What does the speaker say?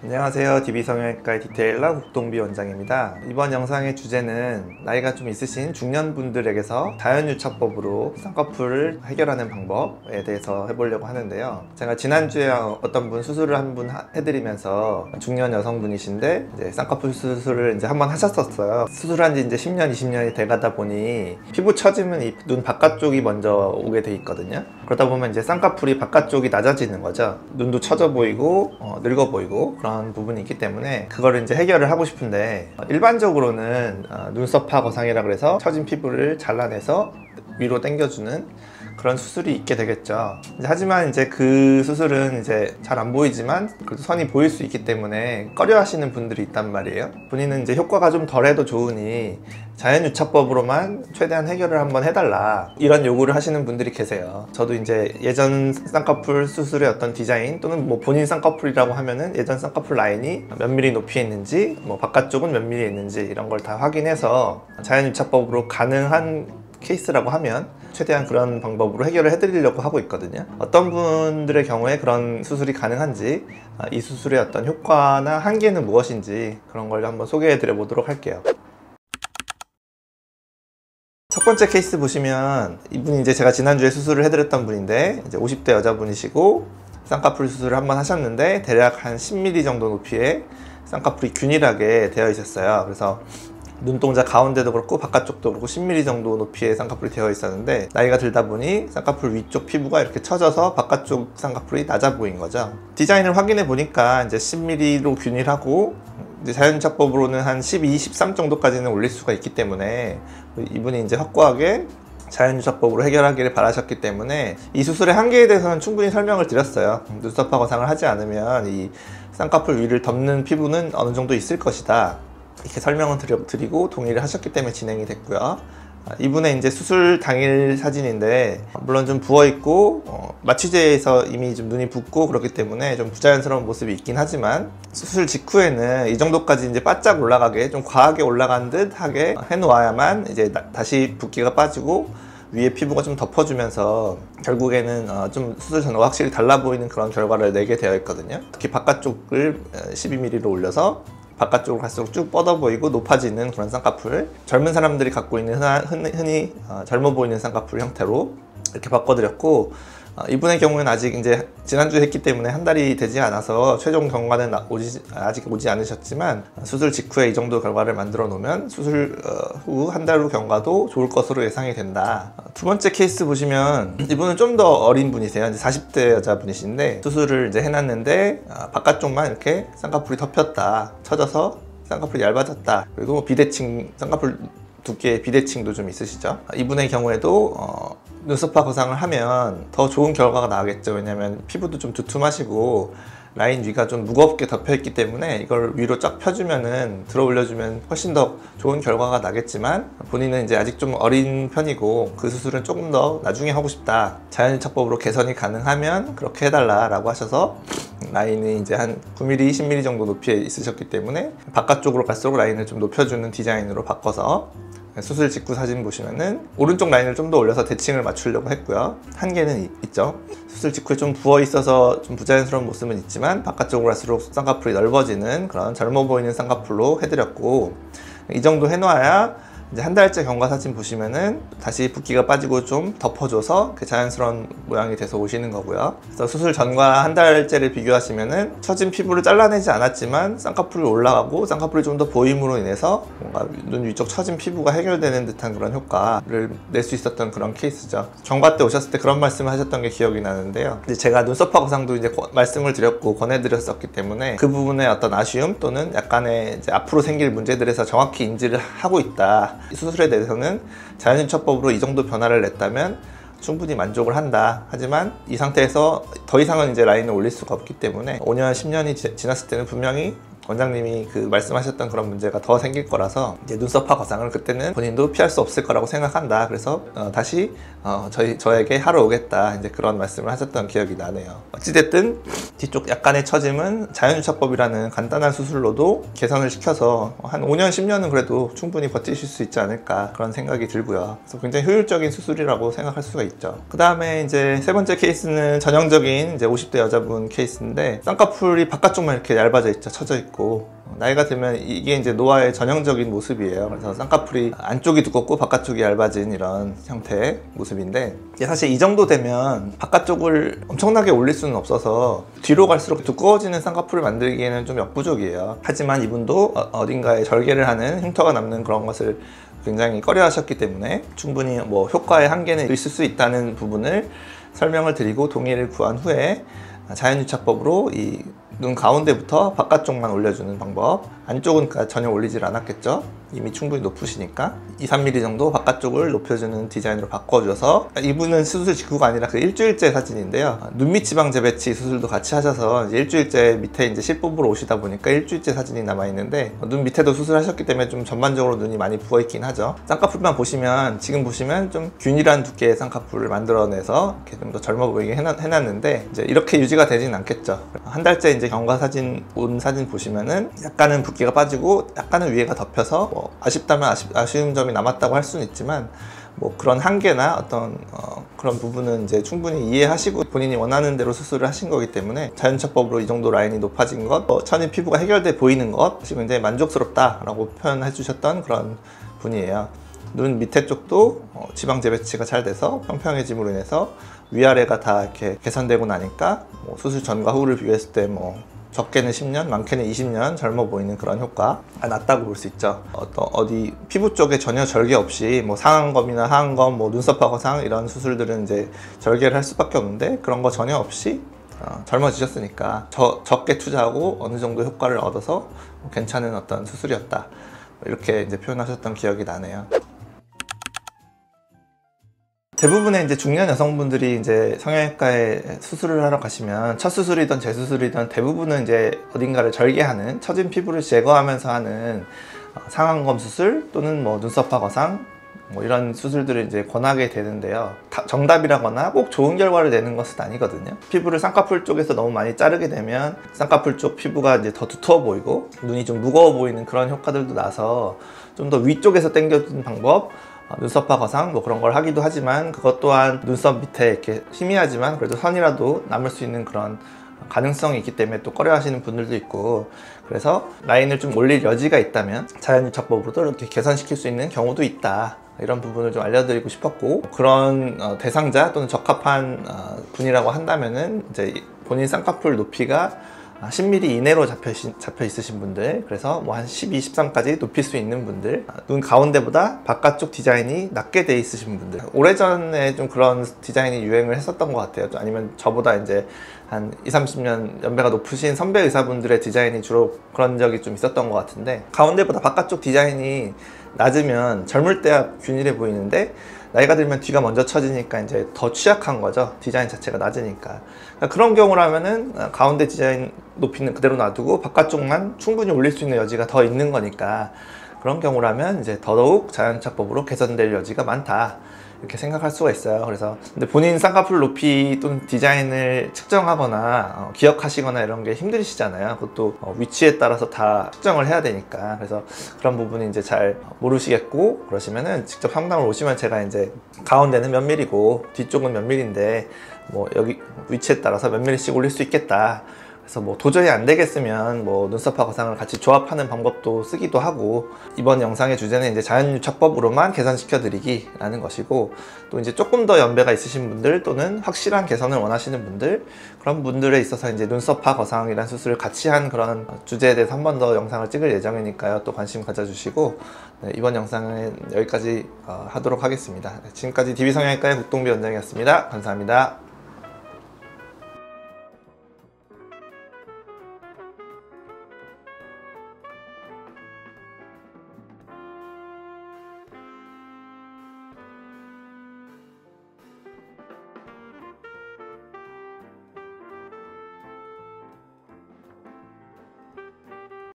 안녕하세요. DB성형외과의 디테일러 국동비 원장입니다. 이번 영상의 주제는 나이가 좀 있으신 중년분들에게서 자연유착법으로 쌍꺼풀을 해결하는 방법에 대해서 해보려고 하는데요. 제가 지난주에 어떤 분 수술을 한 분 해드리면서 중년 여성분이신데 이제 쌍꺼풀 수술을 이제 한번 하셨었어요. 수술한 지 이제 10년, 20년이 돼가다 보니 피부 처짐은 이 눈 바깥쪽이 먼저 오게 돼 있거든요. 그러다 보면 이제 쌍꺼풀이 바깥쪽이 낮아지는 거죠. 눈도 처져 보이고 늙어 보이고 그런 부분이 있기 때문에 그거를 이제 해결을 하고 싶은데 일반적으로는 눈썹화 거상이라 그래서 처진 피부를 잘라내서 위로 당겨주는 그런 수술이 있게 되겠죠. 하지만 이제 그 수술은 이제 잘 안 보이지만 그래도 선이 보일 수 있기 때문에 꺼려 하시는 분들이 있단 말이에요. 본인은 이제 효과가 좀 덜해도 좋으니 자연유착법으로만 최대한 해결을 한번 해달라, 이런 요구를 하시는 분들이 계세요. 저도 이제 예전 쌍꺼풀 수술의 어떤 디자인 또는 뭐 본인 쌍꺼풀이라고 하면은 예전 쌍꺼풀 라인이 몇 미리 높이에 있는지 뭐 바깥쪽은 몇 미리에 있는지 이런 걸 다 확인해서 자연유착법으로 가능한 케이스라고 하면 최대한 그런 방법으로 해결을 해드리려고 하고 있거든요. 어떤 분들의 경우에 그런 수술이 가능한지, 이 수술의 어떤 효과나 한계는 무엇인지 그런 걸 한번 소개해 드려 보도록 할게요. 첫 번째 케이스 보시면 이분이 이제 제가 지난주에 수술을 해드렸던 분인데 이제 50대 여자분이시고 쌍꺼풀 수술을 한번 하셨는데 대략 한 10mm 정도 높이의 쌍꺼풀이 균일하게 되어 있었어요. 그래서 눈동자 가운데도 그렇고 바깥쪽도 그렇고 10mm 정도 높이의 쌍꺼풀이 되어 있었는데 나이가 들다 보니 쌍꺼풀 위쪽 피부가 이렇게 처져서 바깥쪽 쌍꺼풀이 낮아 보인 거죠. 디자인을 확인해 보니까 이제 10mm로 균일하고 이제 자연유착법으로는 한 12, 13 정도까지는 올릴 수가 있기 때문에 이분이 이제 확고하게 자연유착법으로 해결하기를 바라셨기 때문에 이 수술의 한계에 대해서는 충분히 설명을 드렸어요. 눈썹화 거상을 하지 않으면 이 쌍꺼풀 위를 덮는 피부는 어느 정도 있을 것이다, 이렇게 설명을 드리고 동의를 하셨기 때문에 진행이 됐고요. 이분의 이제 수술 당일 사진인데 물론 좀 부어있고 마취제에서 이미 좀 눈이 붓고 그렇기 때문에 좀 부자연스러운 모습이 있긴 하지만 수술 직후에는 이 정도까지 이제 바짝 올라가게, 좀 과하게 올라간 듯 하게 해놓아야만 이제 다시 붓기가 빠지고 위에 피부가 좀 덮어주면서 결국에는 좀 수술 전과 확실히 달라 보이는 그런 결과를 내게 되어 있거든요. 특히 바깥쪽을 12mm로 올려서 바깥쪽으로 갈수록 쭉 뻗어 보이고 높아지는 그런 쌍꺼풀, 젊은 사람들이 갖고 있는 흔히 젊어 보이는 쌍꺼풀 형태로 이렇게 바꿔드렸고, 이분의 경우에는 아직 이제 지난주에 했기 때문에 한 달이 되지 않아서 최종 결과는 아직 오지 않으셨지만 수술 직후에 이 정도 결과를 만들어 놓으면 수술 후 한 달 후 경과도 좋을 것으로 예상이 된다. 두 번째 케이스 보시면 이분은 좀 더 어린 분이세요. 이제 40대 여자분이신데 수술을 이제 해놨는데 바깥쪽만 이렇게 쌍꺼풀이 덮였다, 처져서 쌍꺼풀이 얇아졌다, 그리고 비대칭 쌍꺼풀 두께의 비대칭도 좀 있으시죠. 이분의 경우에도 눈썹화 거상을 하면 더 좋은 결과가 나오겠죠. 왜냐면 피부도 좀 두툼하시고 라인 위가 좀 무겁게 덮여있기 때문에 이걸 위로 쫙 펴주면은 들어 올려주면 훨씬 더 좋은 결과가 나겠지만 본인은 이제 아직 좀 어린 편이고 그 수술은 조금 더 나중에 하고 싶다, 자연유착법으로 개선이 가능하면 그렇게 해달라 라고 하셔서 라인이 이제 한 9mm, 10mm 정도 높이에 있으셨기 때문에 바깥쪽으로 갈수록 라인을 좀 높여주는 디자인으로 바꿔서 수술 직후 사진 보시면은 오른쪽 라인을 좀 더 올려서 대칭을 맞추려고 했고요. 한계는 있죠. 수술 직후에 좀 부어 있어서 좀 부자연스러운 모습은 있지만 바깥쪽으로 갈수록 쌍꺼풀이 넓어지는 그런 젊어 보이는 쌍꺼풀로 해드렸고, 이 정도 해놔야 이제 한 달째 경과 사진 보시면은 다시 붓기가 빠지고 좀 덮어줘서 그 자연스러운 모양이 돼서 오시는 거고요. 그래서 수술 전과 한 달째를 비교하시면은 처진 피부를 잘라내지 않았지만 쌍꺼풀이 올라가고 쌍꺼풀이 좀 더 보임으로 인해서 뭔가 눈 위쪽 처진 피부가 해결되는 듯한 그런 효과를 낼 수 있었던 그런 케이스죠. 경과 때 오셨을 때 그런 말씀을 하셨던 게 기억이 나는데요. 이제 제가 눈썹화 거상도 이제 말씀을 드렸고 권해드렸었기 때문에 그 부분의 어떤 아쉬움 또는 약간의 이제 앞으로 생길 문제들에서 정확히 인지를 하고 있다. 수술에 대해서는 자연유착법으로 이 정도 변화를 냈다면 충분히 만족을 한다. 하지만 이 상태에서 더 이상은 이제 라인을 올릴 수가 없기 때문에 5년, 10년이 지났을 때는 분명히 원장님이 그 말씀하셨던 그런 문제가 더 생길 거라서 이제 눈썹화 거상을 그때는 본인도 피할 수 없을 거라고 생각한다. 그래서 다시 저에게 하러 오겠다, 이제 그런 말씀을 하셨던 기억이 나네요. 어찌됐든 뒤쪽 약간의 처짐은 자연유착법이라는 간단한 수술로도 개선을 시켜서 한 5년, 10년은 그래도 충분히 버티실 수 있지 않을까 그런 생각이 들고요. 그래서 굉장히 효율적인 수술이라고 생각할 수가 있죠. 그 다음에 이제 세 번째 케이스는 전형적인 이제 50대 여자분 케이스인데 쌍꺼풀이 바깥쪽만 이렇게 얇아져 있죠. 처져 있고. 나이가 들면 이게 이제 노화의 전형적인 모습이에요. 그래서 쌍꺼풀이 안쪽이 두껍고 바깥쪽이 얇아진 이런 형태의 모습인데, 사실 이 정도 되면 바깥쪽을 엄청나게 올릴 수는 없어서 뒤로 갈수록 두꺼워지는 쌍꺼풀을 만들기에는 좀 역부족이에요. 하지만 이분도 어딘가에 절개를 하는 흉터가 남는 그런 것을 굉장히 꺼려 하셨기 때문에 충분히 뭐 효과의 한계는 있을 수 있다는 부분을 설명을 드리고 동의를 구한 후에 자연유착법으로 이 눈 가운데부터 바깥쪽만 올려주는 방법, 안쪽은 전혀 올리질 않았겠죠. 이미 충분히 높으시니까 2-3mm 정도 바깥쪽을 높여주는 디자인으로 바꿔줘서, 이분은 수술 직후가 아니라 그 일주일째 사진인데요. 눈밑 지방 재배치 수술도 같이 하셔서 이제 일주일째 밑에 이제 실법으로 오시다 보니까 일주일째 사진이 남아있는데, 눈 밑에도 수술하셨기 때문에 좀 전반적으로 눈이 많이 부어있긴 하죠. 쌍꺼풀만 보시면, 지금 보시면 좀 균일한 두께의 쌍꺼풀을 만들어내서 이렇게 좀 더 젊어 보이게 해놨는데, 이제 이렇게 유지가 되진 않겠죠. 한 달째 이제 경과 사진 온 사진 보시면은 약간은 붓기가 빠지고 약간은 위에가 덮여서 뭐 아쉽다면 아쉬운 점이 남았다고 할 수는 있지만, 뭐 그런 한계나 어떤 그런 부분은 이제 충분히 이해하시고 본인이 원하는 대로 수술을 하신 거기 때문에 자연유착법으로 이 정도 라인이 높아진 것, 천이 피부가 해결돼 보이는 것, 지금 굉장히 만족스럽다라고 표현해 주셨던 그런 분이에요. 눈 밑에 쪽도 지방 재배치가 잘 돼서 평평해짐으로 인해서 위아래가 다 이렇게 개선되고 나니까 뭐 수술 전과 후를 비교했을 때 뭐 적게는 10년, 많게는 20년 젊어 보이는 그런 효과가 났다고 볼 수 있죠. 어디 피부 쪽에 전혀 절개 없이 뭐 상안검이나 하안검, 뭐 눈썹 화상 이런 수술들은 이제 절개를 할 수밖에 없는데, 그런 거 전혀 없이 젊어지셨으니까 적게 투자하고 어느 정도 효과를 얻어서 괜찮은 어떤 수술이었다, 이렇게 이제 표현하셨던 기억이 나네요. 대부분의 이제 중년 여성분들이 이제 성형외과에 수술을 하러 가시면, 첫 수술이든 재수술이든 대부분은 이제 어딘가를 절개하는, 처진 피부를 제거하면서 하는 상안검 수술 또는 뭐 눈썹화 거상, 뭐 이런 수술들을 이제 권하게 되는데요. 정답이라거나 꼭 좋은 결과를 내는 것은 아니거든요. 피부를 쌍꺼풀 쪽에서 너무 많이 자르게 되면 쌍꺼풀 쪽 피부가 이제 더 두터워 보이고 눈이 좀 무거워 보이는 그런 효과들도 나서, 좀 더 위쪽에서 당겨주는 방법, 눈썹화 거상 뭐 그런 걸 하기도 하지만, 그것 또한 눈썹 밑에 이렇게 희미하지만 그래도 선이라도 남을 수 있는 그런 가능성이 있기 때문에 또 꺼려 하시는 분들도 있고, 그래서 라인을 좀 올릴 여지가 있다면 자연유착법으로도 이렇게 개선시킬 수 있는 경우도 있다, 이런 부분을 좀 알려드리고 싶었고, 그런 대상자 또는 적합한 분이라고 한다면은 이제 본인 쌍꺼풀 높이가 10mm 이내로 잡혀 있으신 분들, 그래서 뭐 한 12, 13까지 높일 수 있는 분들, 눈 가운데보다 바깥쪽 디자인이 낮게 돼 있으신 분들, 오래전에 좀 그런 디자인이 유행을 했었던 것 같아요. 아니면 저보다 이제 한 20, 30년 연배가 높으신 선배 의사분들의 디자인이 주로 그런 적이 좀 있었던 것 같은데, 가운데보다 바깥쪽 디자인이 낮으면 젊을 때야 균일해 보이는데 나이가 들면 뒤가 먼저 처지니까 이제 더 취약한 거죠. 디자인 자체가 낮으니까. 그러니까 그런 경우라면은 가운데 디자인 높이는 그대로 놔두고 바깥쪽만 충분히 올릴 수 있는 여지가 더 있는 거니까, 그런 경우라면 이제 더더욱 자연유착법으로 개선될 여지가 많다, 이렇게 생각할 수가 있어요. 그래서 근데 본인 쌍꺼풀 높이 또는 디자인을 측정하거나 기억하시거나 이런 게 힘드시잖아요. 그것도 위치에 따라서 다 측정을 해야 되니까. 그래서 그런 부분이 이제 잘 모르시겠고 그러시면은 직접 상담을 오시면 제가 이제 가운데는 몇 밀리고 뒤쪽은 몇 밀리인데 뭐 여기 위치에 따라서 몇 밀리씩 올릴 수 있겠다, 그래서 뭐 도저히 안 되겠으면 뭐 눈썹화 거상을 같이 조합하는 방법도 쓰기도 하고, 이번 영상의 주제는 이제 자연유착법으로만 개선시켜 드리기 라는 것이고, 또 이제 조금 더 연배가 있으신 분들 또는 확실한 개선을 원하시는 분들, 그런 분들에 있어서 이제 눈썹화 거상이라는 수술을 같이 한 그런 주제에 대해서 한 번 더 영상을 찍을 예정이니까요. 또 관심 가져주시고, 네, 이번 영상은 여기까지 하도록 하겠습니다. 지금까지 DB성형외과의 국동비 원장이었습니다. 감사합니다.